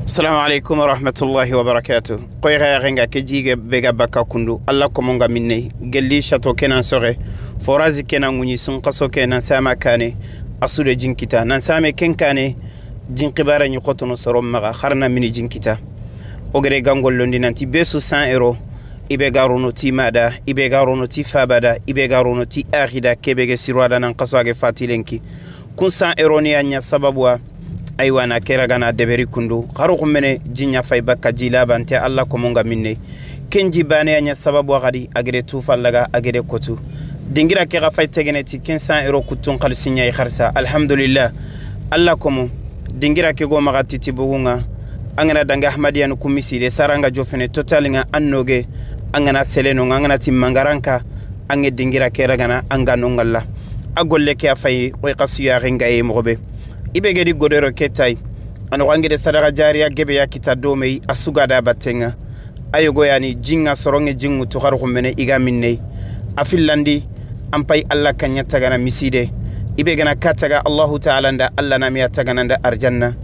Assalamu alaikum wa rahmatullahi wa barakatuh. Koy renga ke jige bega baka kundu Allah ko monga minne gelli chateau kenan sore forazi kenan nguni sun qaso kenan sama kane asude jinkita nan same kenkane jinkibara ni khotono sorom maga kharna mini jinkita ogere gangol londi nanti besu 100 euro ibe garono ti mada ibe garono ti fabada ibe garono ti akhida kebege sirwada nan qaso age fatilenki kun 100 euro ni anya sababwa aywa na kera gana deberi kundu kharu kumene jinya fay bakka jilabante Allah ko monga minne kenji bane anya sababu gadi agede tufallaga agede kotu dingira ke ga fay tegeneti 500 euro kutun khalsinya kharsa alhamdulillah Allah ko mo dingira ke go magati tibugunga angana danga ahmadiyan kumisi de saranga jofene totalinga annoge angana seleno angana timmangaranka ange dingira ke ragana angano ngalla agolle ke afay koy qasiya ringaye mobe ibe gedi godero ketay ano wangede sadaka jariya gebe ya kita domei asugada batenga ayogo yani jinga soronge jingu to kharu mene iga minne afillandi ampay Allah kanya tagana miside ibe gana kataga Allah ta'ala nda Allah na miya tagana nda arjanna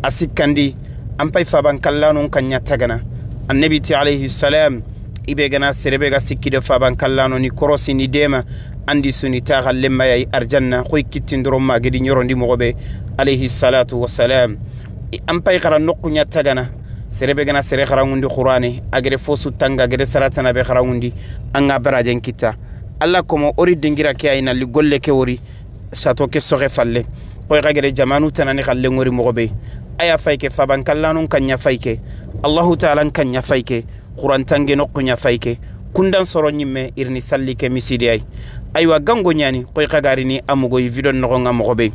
asikandi ampay faban kallano kanya tagana annabi ti alayhi salam ibe gana serebe ga sikide faban kallano ni korosi ni dema andi suni ta lemma yay arjanna khoy kittindoro ma gedi nyorondi mogobe alayhi salatu wassalam ampay khara nokunya tagana serebe gana sere khara ngundi qur'ani agere fosu tanga gede saratana be khara ngundi anga barajen kita alla komo ori dingira ke ayna li golle ke wori sato ke soge falle koy gagere jamanu tanani khalle ngori mogobe aya fayke faban kallanu kanya fayke allah ta'ala kanya fayke qur'an tange nokunya fayke kundan soro nyimme irni sallike misidi ay aywa gango nyani koy kagarini amugo video no nga mogobe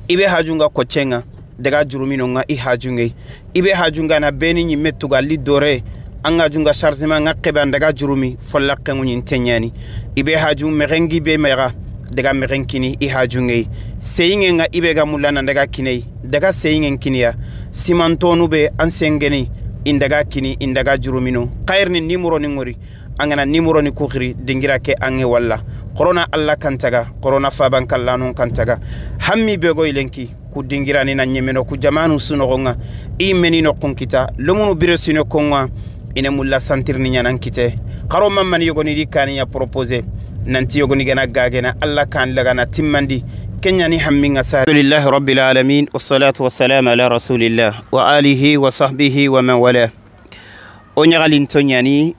ibe hajunga kochenga daga jurumino nga i hajunge ibe hajunga na beni nyimme tuga lidore anga junga chargement nga kebe daga jurumi follakke ngunyin tenyani ibe hajum merengi be mera daga merenkini i hajunge seyinge nga ibe ga mulana daga kinei daga seyinge kiniya simantonu be ansengeni indaga kini indaga jurumino khairni nimuro ni ngori angana nimuro ni kukhiri dingira ke ange walla corona Allah kantaga corona faban kallanu kantaga hammi bego ilenki ku dingira ni nanyemeno ku jamanu sunogonga imeni no konkita lomunu biresino konwa ine mulla santir ni nyanan kite kharo mamman yogoni dikani ya proposer nanti yogoni gana gagena Allah kan laga na timmandi kenya ni hamminga sa alhamdulillah rabbil alamin wassalatu wassalamu ala rasulillah wa alihi wa sahbihi wa man wala onyagalin tonyani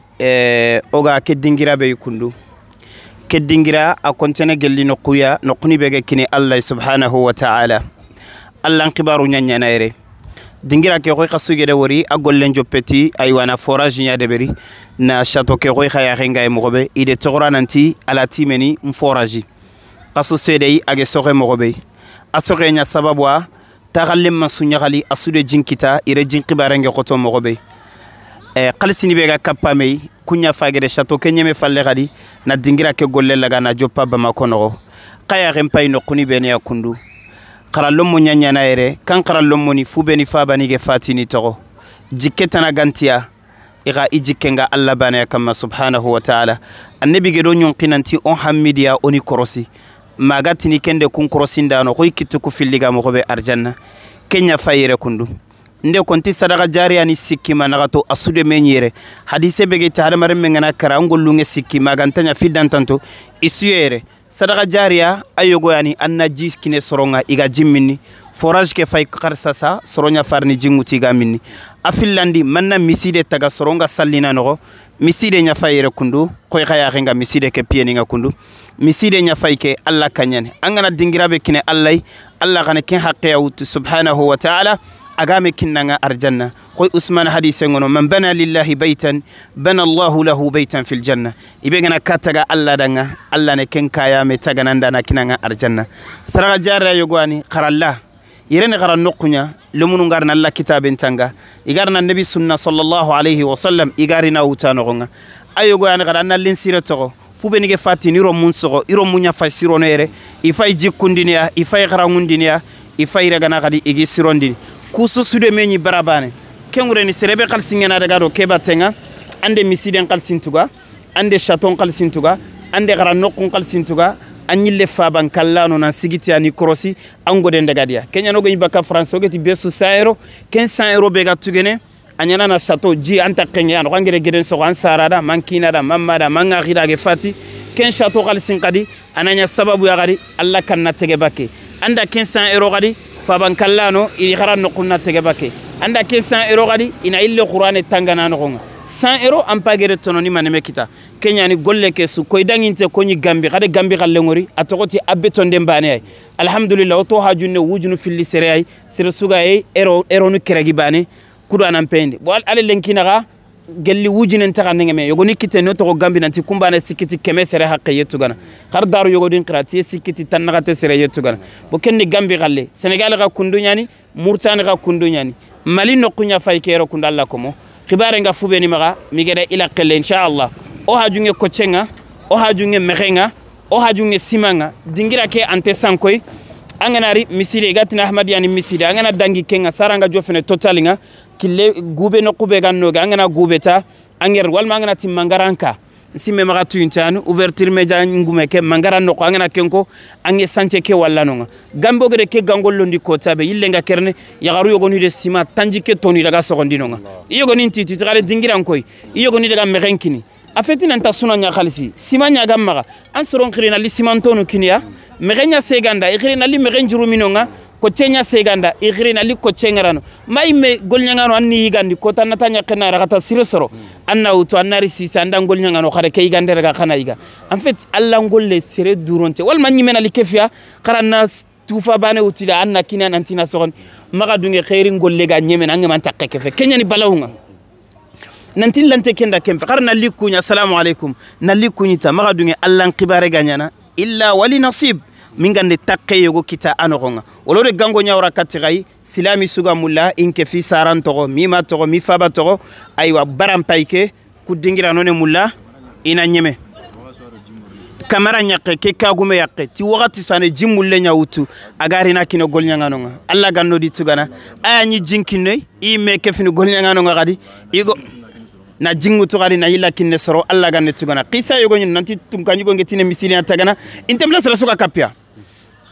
oga keddingira be kundu keddingira a kontene gelli nokuya nokuni bege kini Allah subhanahu wa ta'ala Allah nkibaru nyanya naire dingira ke koy khasugede wori agollen joppeti aywana forage nya deberi na chateau ke koy khaya renga e mogobe ide togora nanti ala timeni forage kaso sedei age soxe mogobe asoxe nya sababwa taxallem masuñaxali asude jinkita ire jinkibarenge xoto mogobe xalisini bega kappamei kunya fagede chateau ke ñeme falle xadi na dingira ke golle laga na joppa bamako noxo xaya xen pay noquni bene ya kundu xara lommo ñañana yere kan xara lommo ni fu beni fabanige fatini toxo jikketana gantiya ixa i jikkenga Allah banaya kamma subhanahu wa ta'ala annabi gedo ñonqinanti on hammidiya oni korosi magatini kende kun korosindano koy kittu ku filliga mo be arjanna kenya fayire kundu nde konti sadaka jariya ni sikki managato asude menyere hadise bege taare mare mengana kara ngollunge sikki magantanya fidantanto isuyere sadaka jariya ayogo yani anna jiskine soronga iga jimmini forage ke fay qarsasa soronya farni jinguti ga minni afillandi manna miside taga soronga sallina no miside nya fayire kundu koy khaya khenga miside ke pieni nga kundu miside nya fayke Allah kanyane angana dingirabe kine Allah gane ken haqqe yawtu subhanahu wa ta'ala agame kinanga arjanna koy usman hadise ngono man bana lillahi baytan bana Allah lahu baytan fil janna ibegana kataga Allah danga Allah ne ken kaya me tagananda na kinanga arjanna saraga jarra yogwani qaralla yirene qaran nokunya lumunu ngarna Allah kitaben tanga igarna nabi sunna sallallahu alayhi wa sallam igarina utano gonga ayogo yani qaran nallin sirato fubenige fatini ro munsogo iro munya fay sironere ifay jikkundinia ifay qarangundinia ifay regana qadi igi sirondi kusu sude meñi barabane kengure ni serebe qalsingena daga do kebatenga ande misiden qalsintuga ande chaton qalsintuga ande qaran nokun qalsintuga anyille faban kallano nan sigiti ani krosi angode ndagadia kenya no go baka france o geti besu 100 euro 1500 euro be gatugene anyana na chateau ji anta kenya no ngere geden so an sarada mankina da mamada manga khida ge fati ken chateau khalsin qadi ananya sababu ya gadi alla kanna tege bakke anda 1500 euro gadi faban kallano iri kharan no kunna tege bakke anda 1500 euro gadi ina ille qur'ane tangana no gonga 100 euro ampagere tononi maneme kita kenya ni golle ke su koy danginte ko ni gambi khade gambi khalle ngori atokoti abeton dembane ay alhamdulillah to hajunne wujunu filli sere ay sere suga ay ero no keragi bane kudo anan pende bo ale lenkina ga gelli wujinen taxane ngeme yogoni kite no to gambi nanti kumbana sikiti keme sere haqqe yetugana khar daru yogodin qirati sikiti tanagate sere yetugana bo kenni gambi khalle senegal ga kundunyani murtani ga kundunyani mali no kunya fay kero kundalla komo khibare nga fubeni maga migere ila qelle inshallah o hajunge kochenga o hajunge merenga o hajunge simanga dingira ke ante sankoy anganari misiri gatina ahmad yani misiri angana dangi kenga saranga jofene totalinga kille gube no kube ganno ga angana gubeta anger wal mangana timmangaranka simme maga tuintanu ouverture media ngume ke mangaran no angana kenko ange sanche ke wallanonga gambo gere ke gangollo ndi kotabe yillenga kerne yagaru yogoni de sima tanjike toni daga sogondinonga yogoni ntiti tare dingiran koy yogoni daga merenkini afeti nanta sunanya khalisi simanya gamma an soron khirina li simantonu kinia merenya seganda ikhirina li merenjuru minonga ko tenya seganda ikhirina li ko cengarano mayme golnyangano anni yigandi ko tanatanya kana rakata sirosoro anna uto annari sisa andan golnyangano khare kay gande raga khana yiga en fait alla ngolle sere duronte wal manni mena li kefia qarana tufa bane utida anna kinan antina sogon maga dunge khairin golle ga nyemen angama takke kefe kenyani balawunga nanti lante kenda kempe qarna likunya assalamu alaikum nalikunyita maga dunge allan qibare ganyana illa wali nasib mingande takke yogo kita anogonga olore gango nyawra katigai silami suga mulla inke fi saran togo mima togo mi faba togo aywa baram payke ku dingira none mulla ina nyeme kamera nyake ke kagume yakke ti wakati sane jimulle nyawutu agari na kino gol nyanganonga alla ganno di tugana aya nyi jinkinnoy i me ke fini gol nyanganonga gadi igo na jingu to gari na yilla kinne soro alla ganne tugana qisa yogo nyin nanti tum kanyu ngetine misiri atagana intemla sera suka kapia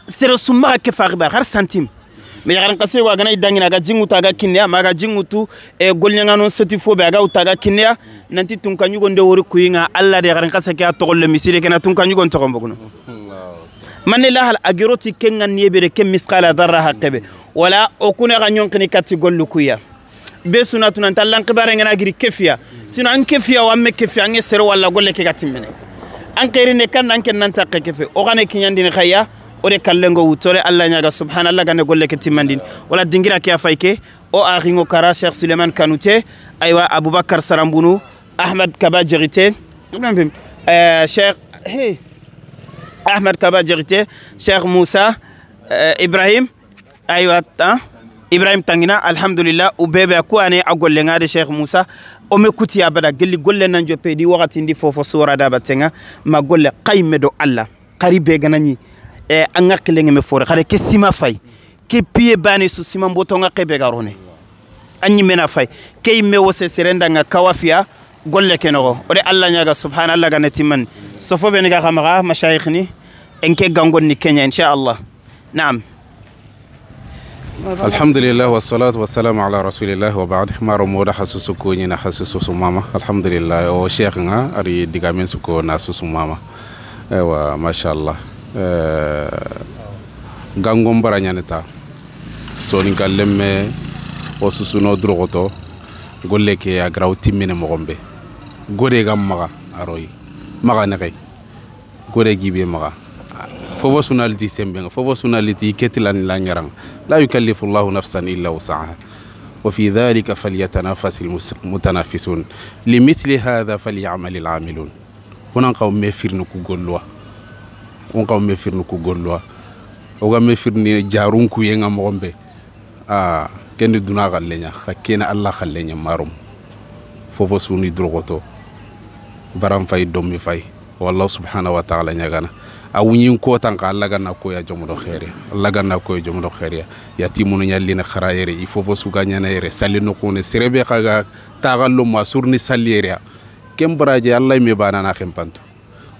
sera summa ke faqibar har santim me yaran qase wa gana idangina ga jingu taga kinne ma ga jingu tu e golnyanga non certifo be ga utaga kinne nanti tum kanyu gonde wori kuyinga alla de yaran qase ke to golle misiri ke na tum kanyu gon to gomboguno manne la hal agiroti kengan niebe ke misqala dharra haqebe wala okuna ga nyonkini katti gollu kuya besuna tunan tallan qibare ngana giri kefia sino an kefia wa me kefia nge sere wala golle ke gatimene an qirine kan an ken nanta kefe o gane kinyandini khaya o de kallengo wutore alla nyaga subhanallah gane golle ke timandin wala dingira ke afayke o akhingo kara cheikh suleiman kanouté aywa aboubakar sarambunu ahmad kaba jerite cheikh ahmad kaba jerite cheikh moussa ibrahim aywa ibrahim tangina alhamdulillah ubebe ko ane agolle ngade cheikh moussa o me kuti abada gelli golle nan jope di wakati ndi fofo sura da batenga ma golle qayme do alla qaribe ganani e angakle ngeme fore khade ke sima fay ke piye bani su sima mboto ngakebe garone anyi mena fay ke me wose serenda nga kawafia golle kenogo o de alla nyaga subhanallah ganati man sofo be nga khamaga mashayikhni enke gangon ni kenya inshallah naam الحمد لله والصلاة والسلام على رسول الله وبعد ما رمودا حسوس كوني نحسوس سماما الحمد لله وشيخنا أري دعامين سكو ناسوس سماما ما شاء الله غانغوم برانيا نتا سوني كلم وسوسونو دروغوتو غولك يا غراوتي من مغombe غوري غام مغا أروي مغا نكاي غوري جيبي مغا فوفو سوناليتي سيمبين فوفو سوناليتي كتلان لا نيران لا يكلف الله نفسا إلا وسعها وفي ذلك فليتنافس المتنافسون لمثل هذا فليعمل العاملون هنا قوم مفرنكو غولوا هنا قوم مفرنكو غولوا وقام مفرني جارونكو ينغا مغمبي كن دونا غالينيا خكينا الله خالينيا ماروم فوفو سوني دروغوتو برام فاي دومي فاي والله سبحانه وتعالى نيغانا awunyin ko tan ka Allah ganna ko ya jomudo khairi Allah ganna ko ya jomudo khairi ya timunu nyallina kharaire il faut su ganya na yere salino ko ne serebe khaga tagallo ma surni saliere kem braje Allah me banana khempanto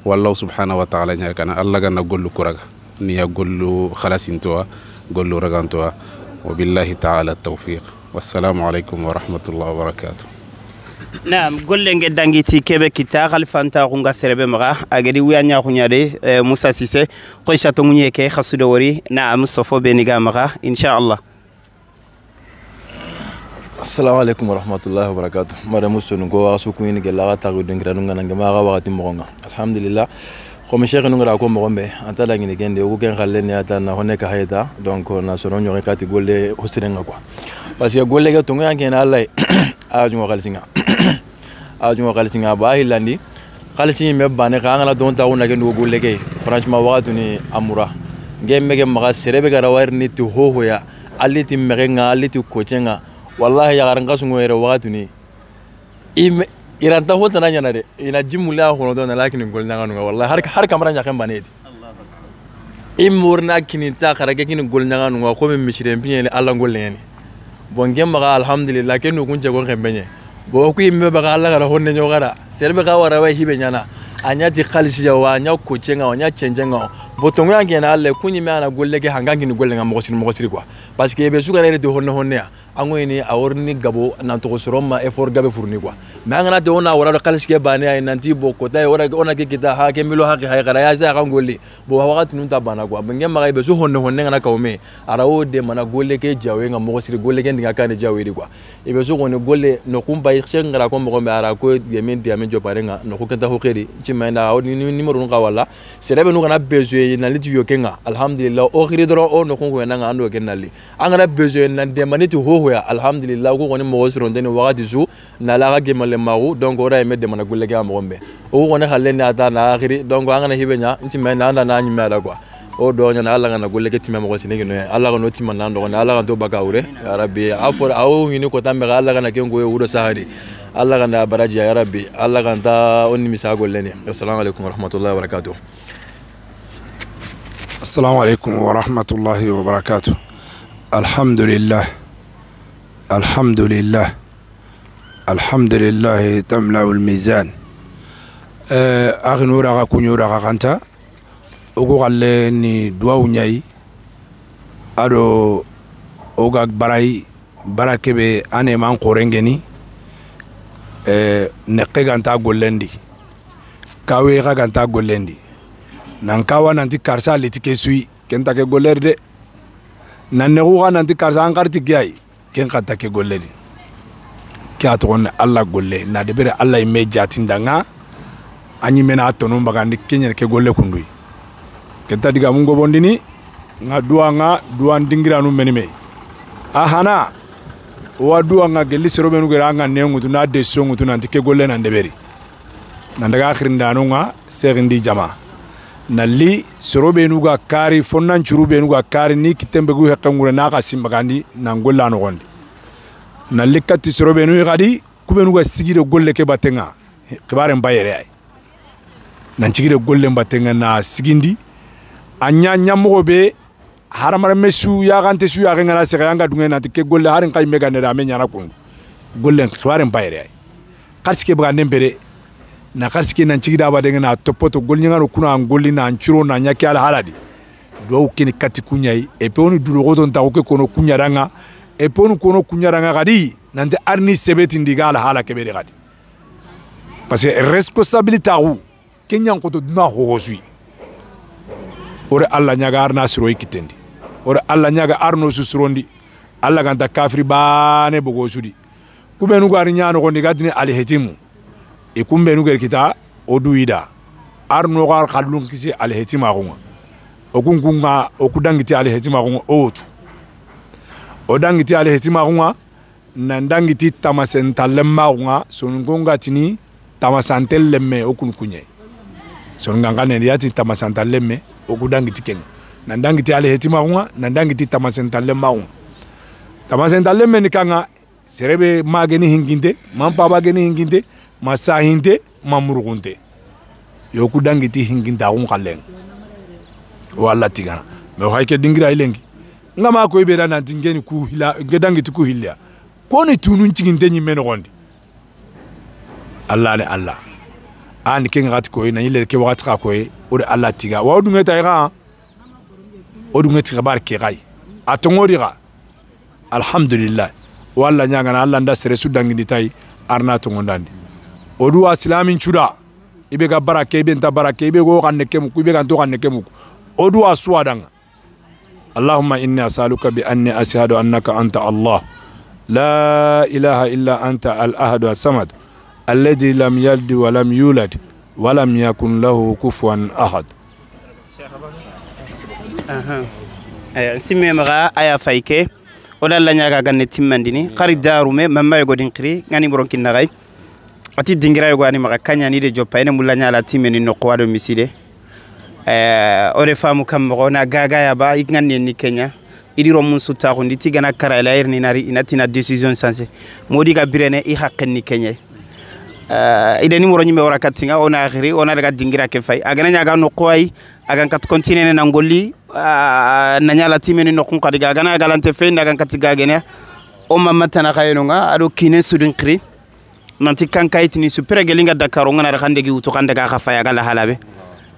wallahu subhanahu wa ta'ala nya kana Allah ganna gollu kuraga ni ya gollu khalasintoa gollu ragantoa wa billahi ta'ala tawfiq wassalamu alaykum wa rahmatullahi wa barakatuh. Naam golle nge dangiti kebe kita khalfanta kunga serebe maga agedi wiyanya kunyade Musa Cissé ko shato munye ke khasudo wori naam sofo beniga maga inshallah. Assalamu alaikum wa rahmatullahi wa barakatuh. Mara musu ngo asu kuyini ge laga tagu dingira nunga nanga maga wakati mogonga. Alhamdulillah. Ko me shekhi nunga ko mogombe antala ngini gende ko ken khalle ni ata na honne ka hayta donc na sono nyoge kati golle hosirenga quoi. Parce que golle ga tunga ken Allah aju ngo khalsinga. Aju ngo khalsinga ba hilandi. Khalsi me bane ka ngala don tawu na gendo golle ke. Franchement wakati ni amura. Ngemme ge maga serebe ga rawar ni tu ho ya. Aliti merenga aliti kochenga. Wallahi ya garanga sungo ere wakati ni iranta hota na nyana de ina jimula hono do na lakini ngol nanga nga wallahi har kamera nya kamba neti imurna kini ta karage kini gol nanga nga ko min mishire mpinyele alla ngol leni bongem maga alhamdulillah kenu kunje go kembenye bo ku imme baga alla gara honne nyogara serbe ka wara wa hibe nyana anya ti khalisi ya wa nya ko chenga wa nya chenjenga botongo yange na alle kunyi me ana golle ke hangangi ni golle nga mo siri quoi parce que be suka ne de honne ya angoyni aworni gabo nanto soroma effort gabe fourni quoi mais ngana de ona wara khalisi ke bane ay nanti boko tay wara ona ke kita ha ke milo ha ke hay gara ya za ngolli bo wakati nunta bana quoi ngem magay be su honne ngana kawme arawo de mana golle ke jawe nga mo siri golle ke ndinga kan jawe di quoi e be su gone golle no kumba ixen ngara ko mo be ara ko yemen diame jo parenga no ko kenta ho kheri chimenda awni numéro nga wala serebe no kana besoin na liti yo kenga alhamdulillah o khiri doro o no ko nga ando kenali angana besoin na de maniti ho ya alhamdulillah ko goni mo soro ndeni wakati zu na la ga gemale maru donc ora me de mana golle ga mo gombe o goni halle ni ata na akhiri donc angana hibenya chimenda na nyima da quoi o do nyana Allah ngana golle ke timma mo sinigi no Allah ga no timma nan do Allah ga to baka ure ya rabbi afor awu ngini ko tambe Allah ga na kengo wuro sahari Allah ga na baraji ya rabbi Allah ga ta onni misa golle ni assalamu alaikum wa rahmatullahi wa barakatuh. Assalamu alaikum wa rahmatullahi wa barakatuh. Alhamdulillah alhamdulillah alhamdulillah tamla'u al-mizan aghnura ga kunyura ga kanta ogo galle ni duawu nyai ado oga barai barakebe ane man qorengeni nekke ganta gollendi kawe ga ganta gollendi nan kawa nanti karsa litike sui kenta ke gollerde nan ne ga nanti karsa an karti gay ken kata ke golleri ke aton Allah golle na de bere Allah me jatindanga anyi mena atono bagandi kenyer ke golle kundui kenta diga mungo bondini nga duan dingira no menime ahana wa duwa nga gelli serobe no gara nga nengutu na de songutu nanti ke golle nan de beri nan daga akhirindano nga serindi jama nalli serobe no ga kari fonnan churube no ga kari ni kitembe gu hekangure na ka simbagandi nan golla no gondi nalli katti serobe no gadi kube no ga sigire golle ke batenga khibare mbayere ay nan cigire golle batenga na sigindi anya nyamo be haramar mesu ya gante su ya ngana se ga dunga nanti ke golle harin kay mega ne da me nyana kun golle khibare mbayere ay karske bagande mbere na karski nan cigida ba denga na topoto golni ngaro kuna ngolli na nciro na nyaki ala haladi do kini kati kunyai e pe onu duro goton ta ko kono kunyaranga e pe onu kono kunyaranga gadi nante arni sebeti ndiga ala hala kebere gadi parce que responsabilité ru kenyan ko to dina hosui ore alla nyaga arna siro ikitendi ore alla nyaga arno susurondi alla ganta kafri bane bogo sudi kubenu gari nyano ko ndigadini ali hetimu e kumbe nu ger kita oduida arno gar khallun kisi al hetima gonga ogungunga okudangiti al hetima gonga otu odangiti al hetima gonga nandangiti tamasenta lemma gonga sonungonga tini tamasantel lemme okun kunye sonunga ne yati tamasanta lemme okudangiti ken nandangiti al hetima gonga nandangiti tamasenta lemma gonga tamasenta lemme ni kanga serebe mageni hinginte mampa bageni hinginte masahinte mamurugunte yoku dangiti hinginta on kaleng wala tigana me hayke dingira ilengi ngama ko ibera na tingeni ku hila gedangiti ku hilya ko ni tunun ciginte nyi men gondi Allah ne Allah ani ken gat ko na ile ke wakati ka ko o Allah tiga wa du ngeta ga o du ngeta bar ke gai atongori ga alhamdulillah walla nyanga na Allah nda sere su dangini tay arna to ngondandi o du islamin chuda ibe ga barake ibe nta barake ibe go kanne kemu ibe ga to kanne kemu o du aswadanga اللهم إني أسألك بأني أشهد أنك أنت الله لا إله إلا أنت الأحد الصمد الذي لم يلد ولم يولد ولم يكن له كفوا أحد. سمي مغا آية فايكي ولا لا نياغا غاني تيمانديني قري دارو مي ماما يغو دينكري غاني برونكي نغاي اتي دينغرا يغو اني مغا كانيا ني دي جوباينا مولا نيالا تيمني نوكو وادو ميسيدي ore famu kam mo na gaga ya ba ignan ni Kenya idi romun suta ko nditi gana kara la irni nari inatina decision sanse modi ga birene I haqqen ni Kenya ida ni moro nyime wara katinga ona akhiri ona daga dingira ke fay agana nyaga no koy agan kat continue na ngolli na nyala timeni no kun kadiga gana galante fe ndaga katiga gene o mamata na kayinonga ado kine sudin kri nanti kankaitini super gelinga dakaro ngana rakhande gi wuto kande ga khafaya gala halabe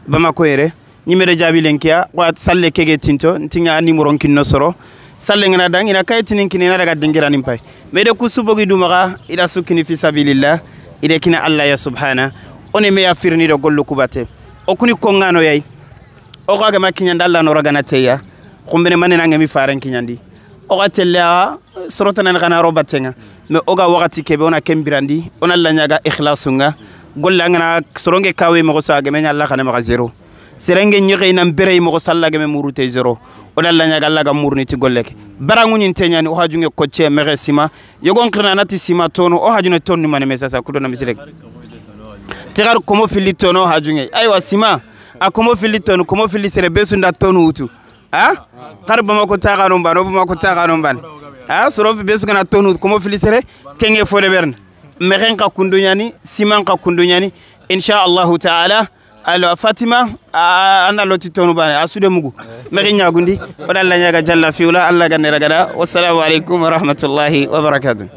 bama ko yere nyimere jabi lenkia wa salle kege tinto ntinga ni moron kinno soro salle ngana dang ina kaytini kinina daga dingira nimpay mede kusubogi dumaga ila sukini fi sabilillah ide kina Allah ya subhana one me ya firni do gollu kubate o kuni ko ngano yai o ga ma kinyanda Allah no ragana teya xumbene manena ngami faran kinyandi o ga tella sorotana ngana robatenga me o ga wakati kebe ona kembirandi ona Allah nyaga ikhlasunga golla ngana soronge kawe mo saga me Allah kana ma zero serenge nyige nam bere mo sallage me murute zero ona Allah nyaga Allah ga murni ti golleke barangu nyin tenyani o hajunge ko ce mere sima yogon krina nati sima tono o hajune tonni mane mesasa kudo na misile tigar komo fili tono hajunge aywa sima akomo fili tono komo fili sere besunda tonu utu ha qarba mako tagano ban obo mako tagano ban ha sorofi besu kana tonu komo fili sere kenge fode berne megen ka kundunyani siman ka kundunyani insha Allah taala alo Fatima ana loti tonu ban asude mugu megen nyagundi wadalla nyaga jalla fiula Allah ganne ragada wassalamu alaikum wa rahmatullahi wa barakatuh